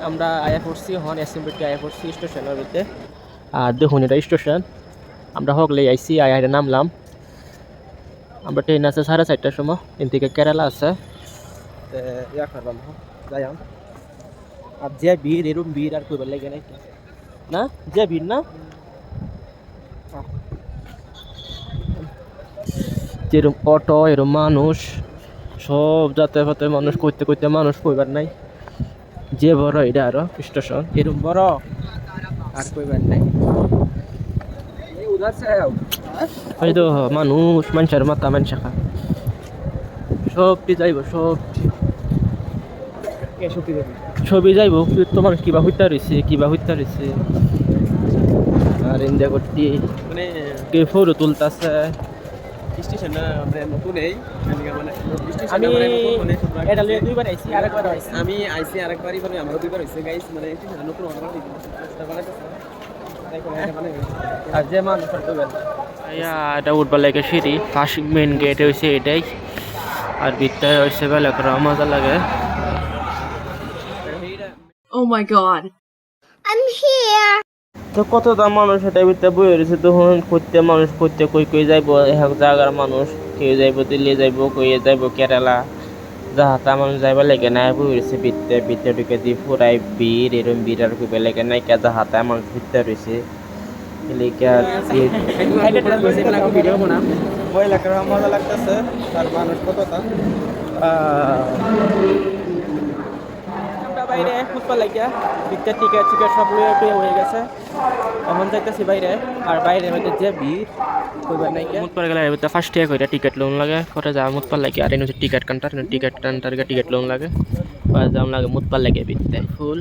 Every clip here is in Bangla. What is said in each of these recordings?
আমরা আয়া পড়ছি হন এসএমবিটি আয়া পড়ছি স্টেশনের ভিতরে। আর দেখুন এটা স্টেশন, আমরা হগলে আইসি আয়া নামলাম। আমরা ট্রেন আছে 4:30টার সময়, এন থেকে কেরালা আছে। ইয়া করলাম যাই আর যে ভিড় এরম ভিড় আর কইবার লাগে নাই না, যে ভিড় না যেরম অটো এরম মানুষ সব যাতে পাতে মানুষ করতে করতে মানুষ কইবার নাই। যে বড় এটা আরো স্টেশন এরম বড় আর কইবার নাই। ওই তো মানুষ মানুষের মাথা মানুষ খা সবটি যাইব, সব ছবি যাইব। তোমার কিবা হইতা রয়েছে কিবা হইতা রয়েছে আর ইন্ডিয়া করতে মানে কে ফটো তুলতাছে স্টেশন না আমরা নতুন এই মানে আমি এটা লিয়ে দুইবার আইছি আরেকবার আইছি আমি আইছি আরেকবারই মানে আমরা দুইবার হইছে গাইস মানে স্টেশন নতুন আমরা আর যে মানুষ এটা উঠবার লাগে সিঁড়ি ফার্স্ট মেন গেট হয়েছে এটাই। আর ভিতরে হয়েছে বেলা করে মজা লাগে। Oh my god. I'm here. তো কত দাম মানুষ এটার ভিতরে বই রয়েছে, তখন করতে মানুষ করতে কই কই যাইব এক জায়গার মানুষ, কেউ যাইব দিল্লি যাইব, কই যাইব কেরালা, যাহাতা মানুষ যাইবা লাগে নাই বই রয়েছে ভিতরে। ভিতরে ঢুকে দিয়ে পুরাই ভিড় এরম ভিড় আর কইবা লাগে নাই কে যাহাতা মানুষ ভিতরে রয়েছে ভিডিও বানাম বই লাগার মজা লাগতেছে। আর মানুষ কতটা বাইরে ফুটবল লাগিয়া ভিতরে টিকেট টিকেট সব লয়ে হয়ে গেছে। এখন যাইতেছি বাইরে, আর বাইরে মধ্যে যে ভিড় কইবার নাই। মুত পরে গেলে ভিতরে ফার্স্ট ইয়ার কইরা টিকেট লোন লাগে, পরে যা মুত পার লাগে। আর এনে টিকেট কাউন্টার টিকেট লোন লাগে, পরে যাম লাগে মুত পার লাগে ভিতরে ফুল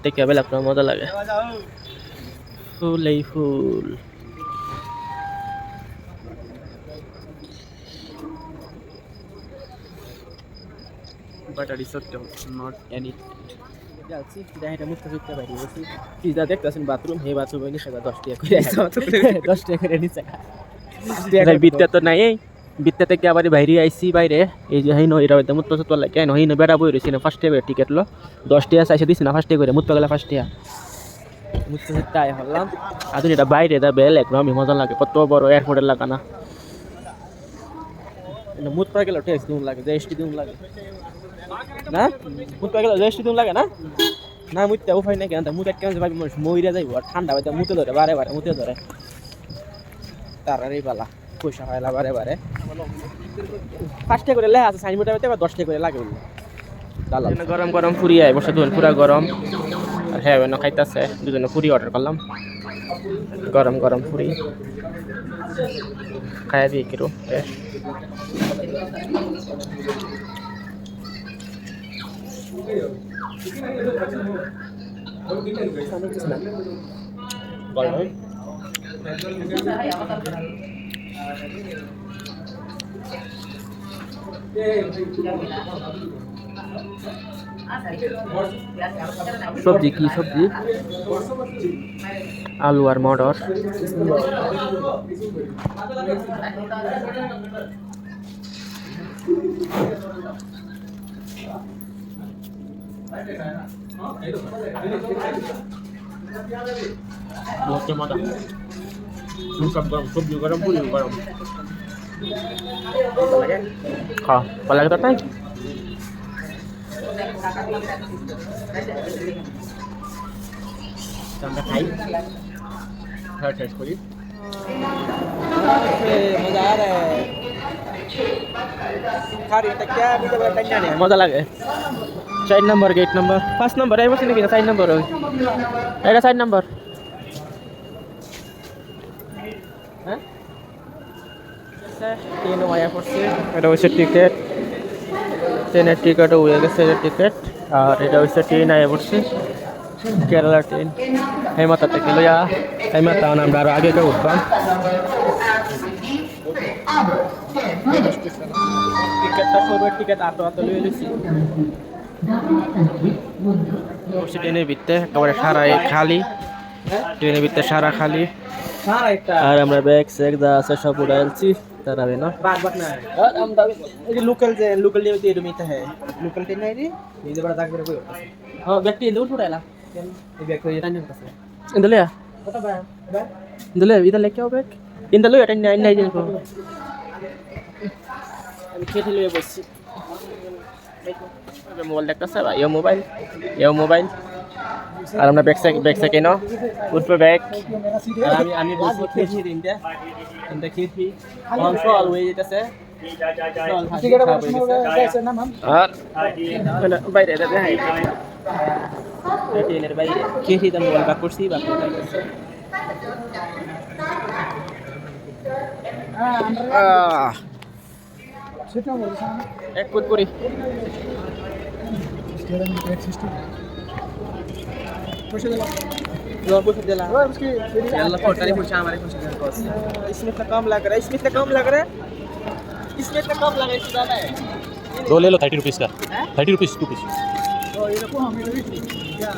দেখে বেলা পুরো মজা লাগে। ফুল এই ফুল battery সত্য not any যাচ্ছি এটা মুখটা চুপতে পারি বলছি পিজা দেখতেছেন বাথরুম, হে বাথরুমে নিচে 10 টাকা করে 10 টাকা করে নিচে বিদ্যা তো নাই। বিদ্যা থেকে আবার বাইরে আইসি বাইরে এই যে হাইনো এরা মুত চুপতে লাগে কেন হইনো বেড়া বই রইছি না। ফার্স্ট টাইম টিকেট লো 10 টাকা চাইছে দিছি না ফার্স্ট টাইম করে মুত গেলে ফার্স্ট টাকা মুত চুপতে আই হলাম। আর এটা বাইরে দা বেল একদম মজা লাগে, কত বড় এয়ারপোর্টের লাগা না। মুত পড়ে গেল টেস্ট দিন লাগে, রেস্ট দিন লাগে না, মুত পড়ে গেল রেস্ট দিন লাগে না। না মুততে উপায় নাই কেন, মুত কেমন ভাবি মানুষ মইরা যাইব। আর ঠান্ডা হইতে মুতে ধরে বারে বারে মুতে ধরে তারারই বালা পয়সা হয় বারে বারে। 5 টাকা করে লেখা আছে সাইনবোর্ডের মধ্যে, 10 টাকা করে লাগে বললো। গরম গরম ফুরি আয় বসে দুজন পুরা গরম। আর হ্যাঁ খাইতেছে দুজনে ফুরি অর্ডার করলাম, গরম গরম ফুরি খাইয়া দিয়ে কিরো সবজি কি সবজি আলু আর মটর। সবজি গরম পুরি গরম খাওয়া ভালো লাগে তো তাই। আমরা খাই খাওয়া শেষ করি। মজা লাগে। 4 নম্বর গেট নম্বর 5 নম্বর এই বসে নাকি 4 নম্বর এটা 4 নম্বর। হ্যাঁ ট্রেন ওয়া করছে, এটা হচ্ছে টিকিট, ট্রেনের টিকিটও হয়ে গেছে টিকিট। আর এটা হচ্ছে ট্রেন আয়া পড়ছে কেরালা ট্রেন হেমাতা থেকে লইয়া হেমাতা আমরা আরো আগে কেউ উঠবাম। টিকিটটা সবের টিকিট আটো লইয়ে লইছি ট্রেনের ভিতরে একেবারে সারা খালি, ট্রেনের ভিতরে সারা খালি। আর আমরা ব্যাগ স্যাগ যা আছে সব উড়াইছি। তারাবে না बाग ना हम ये लोकल ने ते मिता है लोकल टे नहीं रे ये बड़ा दाग मेरे को हाँ व्यक्ति दूर उठायला ये बैग को ये टाइम का से इंदले पता बा बा इंदले इधर लेके आओ बैग इंदले এটা নাই নাই জানো আমি খেতে লয়ে বসছি মোবাইল দেখতেছে ভাই ইও মোবাইল আর আমরা ব্যাগ সেকে নাও উঠবে ব্যাগ আর আমি বসে খেয়েছি ইনটা খেয়েছি অংশ অল হয়ে যেতেছে ठीक है कैसे नाम हम আর বাইরে এটা দেখাই ট্রেনের বাইরে খেয়েছি তো মোবাইল কাট করছি বাকি সেটা বলছ এক কুট করি पैसे दे लो पैसे दिला और उसकी यल्ला फोटारी पूछा हमारे कुछ दिन को इसमें इतना कम लग रहा है इसमें इतना कम लग रहा है इसमें इतना कम लगा इससे ज्यादा है दो ले लो 30 रुपीस का 30 रुपीस 2 पीस तो ये देखो हमें लगी थी क्या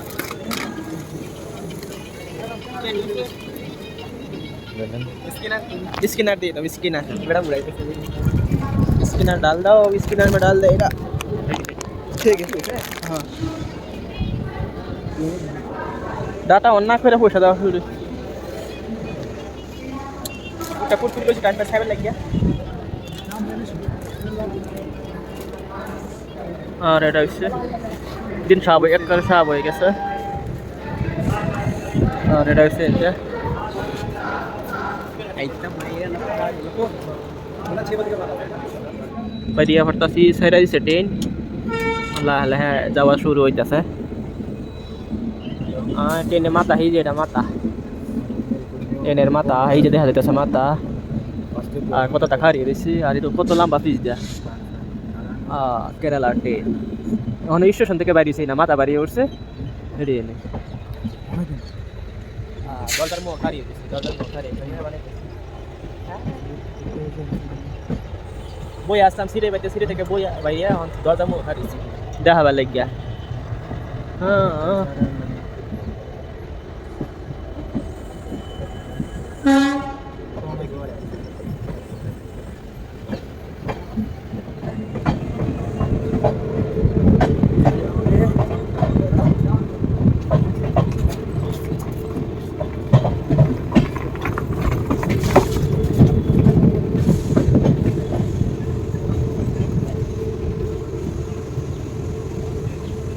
स्किनर दे दो स्किनर बड़ा बुरा है स्किनर डाल दो स्किनर में डाल देगा ठीक है हाँ डाटा অন না করে পয়সা দেওয়া শুরু এটা পুট পুট করে টাইমটা সাইবে লাগিয়া আর এটা হচ্ছে দিন সাব এক করে সাব হয়ে গেছে আর এটা হচ্ছে এটা আইতা মাইয়া লোকো আমরা 6 बजे के बाद বাড়িয়া পড়তাছি সাইরা দিছে ট্রেন আল্লাহ আল্লাহ যাওয়া শুরু হইতাছে ট্রেনের মাথা এই যে এটা মাথা ট্রেনের মাথা এই যে দেখা যাইতেছে মাথা আর কত টাকা হারিয়ে দিয়েছি আর এটা কত লম্বা পিস দেয়া কেরালা ট্রেন এখন স্টেশন থেকে বাড়িয়েছি না মাথা বাড়িয়ে উঠছে হেরিয়ে নেই দরজার মুখ হারিয়ে দিয়েছি দরজার মুখ হারিয়ে বই আসলাম সিঁড়ে বাইতে সিঁড়ে থেকে বই বাইরে দরজার মুখ হারিয়েছি দেখাবার লাগিয়া হ্যাঁ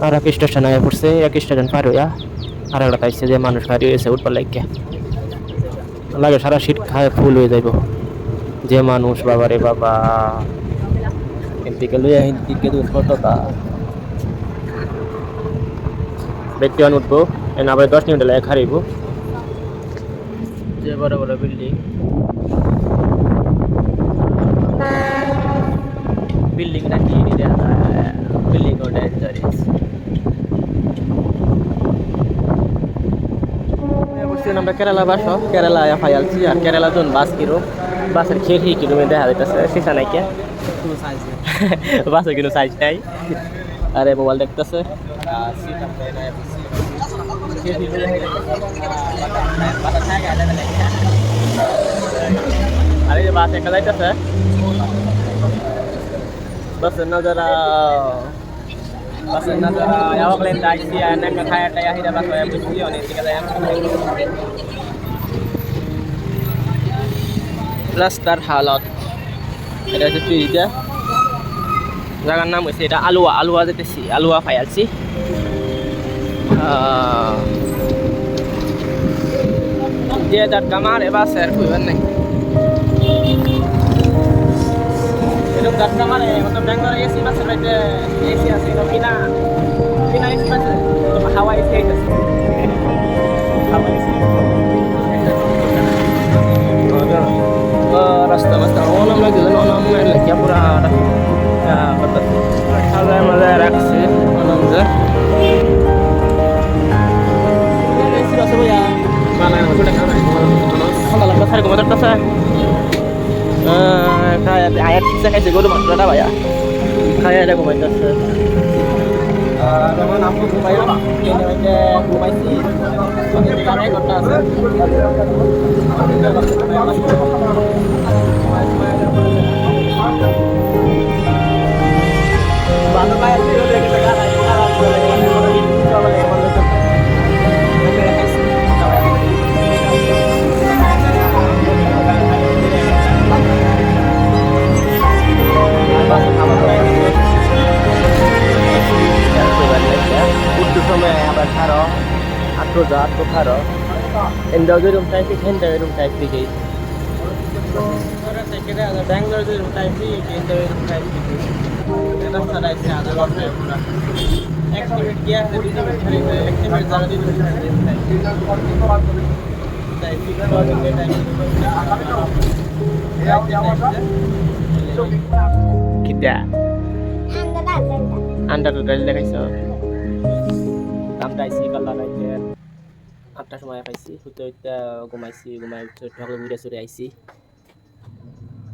আর এক স্টেশন আগে পড়ছে এক স্টেশন পার হইয়া আর একটা পাইছে যে মানুষ হারিয়ে গেছে উঠবার লাগিয়া লাগে সারা সিট খায় ফুল হয়ে যাইব যে মানুষ বাবা রে বাবা এদিকে লইয়া এদিকে দূর কতটা ব্যক্তি উঠবো এনে আবার 10 মিনিট লাগে হারিব যে বড় বড় বিল্ডিং বিল্ডিং নাকি বিল্ডিং ও ডেঞ্জারাস আমরা কেরালা বাসো কেরালা ফাইলছি আর কেরালা জন বাস কিরো বাসের খেয়ে কিরো দেখা যাইতেছে শেষা নাই কে বাসে কিন্তু সাইজ নাই আরে মোবাইল দেখতেছে আরে যে বাস একা যাইতেছে বাসের নজরা Pasal nak awak lain dah isi anak kaya kaya hidup aku yang bersih ni tiga saya. Raster halat. Ada satu ida. Jangan nama saya dah alua tu si alua file si. Dia dah kamar lepas saya pun ni. Itu dah kamar ni, macam Bangalore AC macam ada AC asal itu Pina AC macam Hawaii status. Hawaii status. Rasta orang lagi pura ya betul. Kalau malah reaksi orang tu. AC macam ya mana yang sudah kamar. Kalau besar kemudian besar. Kayak ayat bisa kayak segodo maksudnya apa ya? Kayak ada komentar. Teman aku lumayan apa? Ini aja lumayan sih. Karena kota. বাবা ভাই আসলে দেখে টাকা নাই টাকা বলে বলে বলে তো Untuk sama abang Karo, aku zat aku Karo. Indo je room type ni, Indo room type ni. Orang saya kira ada Bangalore je room type ni, Indo room type ni. Kita sana isi ada lot ni pura. Activate किया है दिन में खरीद activate ज़्यादा दिन में खरीद type की कर और इनके type kita anda tuh dari dekat so আমরা আইসি কাল্লা রাইতে 8টার সময় পাইছি হুতে হুতে ঘুমাইছি ঢাকলো ঘুরে চুরে আইসি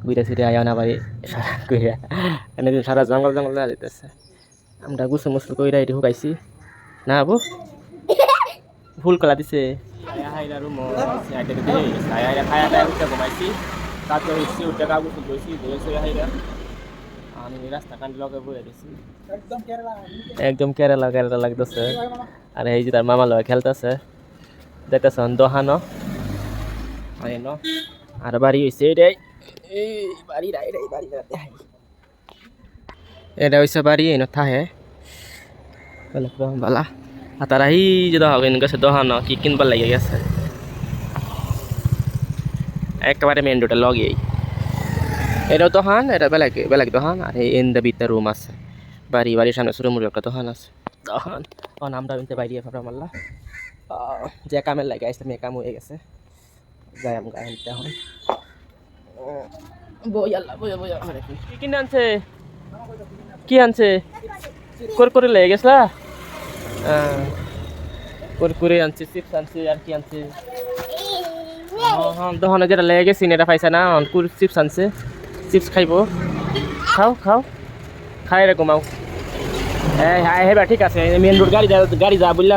ঘুরে চুরে আয়া না বাড়ি সারা কইরা এনে সারা জঙ্গল জঙ্গল যেতেছে আমরা গুছু মুছু কইরা এটি হুকাইছি না আবু ফুল কলা দিছে আয়া হাইরা রুম আইতে দিতে আয়া খায়া দায়া উঠে ঘুমাইছি তারপর হইছি উঠে কাগজ ফুল কইছি ধরে হাইরা আমি রাস্তা কান্দি লগে বইয়া দিছি একদম কেরালা কেরালা লাগতেছে আর এই যে তার মামা লগে খেলতেছে দেখতেছে দোহানো আর বাড়ি হয়েছে এটাই এই বাড়ি এটা হয়েছে বাড়ি এই থাহে বালা আর তারা এই যে গেছে দোহানো কি কিনবার লাগে গেছে একেবারে মেন রোডের লগেই এটাও দোকান এটা বেলাগ দোকান আর এই এন ভিতরে রুম আছে বাড়ির সামনে ছোটো মুড়ি একটা দোকান আছে দোকান আমরা কিন্তু বাইরে ফাবরা মারলা যে কামের লাগে আসলে মেয়ে কাম হয়ে গেছে যাই আমি গায়ে আনতে এখন বইয়া কি কিনে আনছে কি আনছে করে লেগে গেছলা করে আনছে চিপস আনছে আর কি আনছে দোকানে যেটা লেগে গেছি এটা পাইছে না চিপস আনছে চিপস খাইব খাও খাই রে ঘুমাও হ্যাঁ ঠিক আছে মেন রোড গাড়ি যা বললা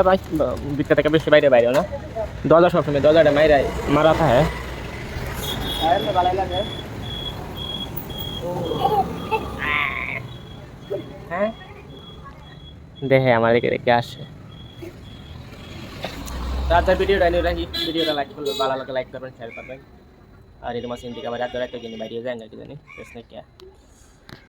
ভিতর থেকে বেশি বাইরেও না দরজা সবসময় দরজাটা মারা থাকে হ্যাঁ দেখে আমার রেখে আসে তার ভিডিওটা নিয়ে রাখি ভিডিওটা লাইক করলে ভালো লাগে লাইক করবেন শেয়ার করবেন আর এরকম সিন দিকে আবার রাত একটা জিনিস বাইরে যায় না কি জানি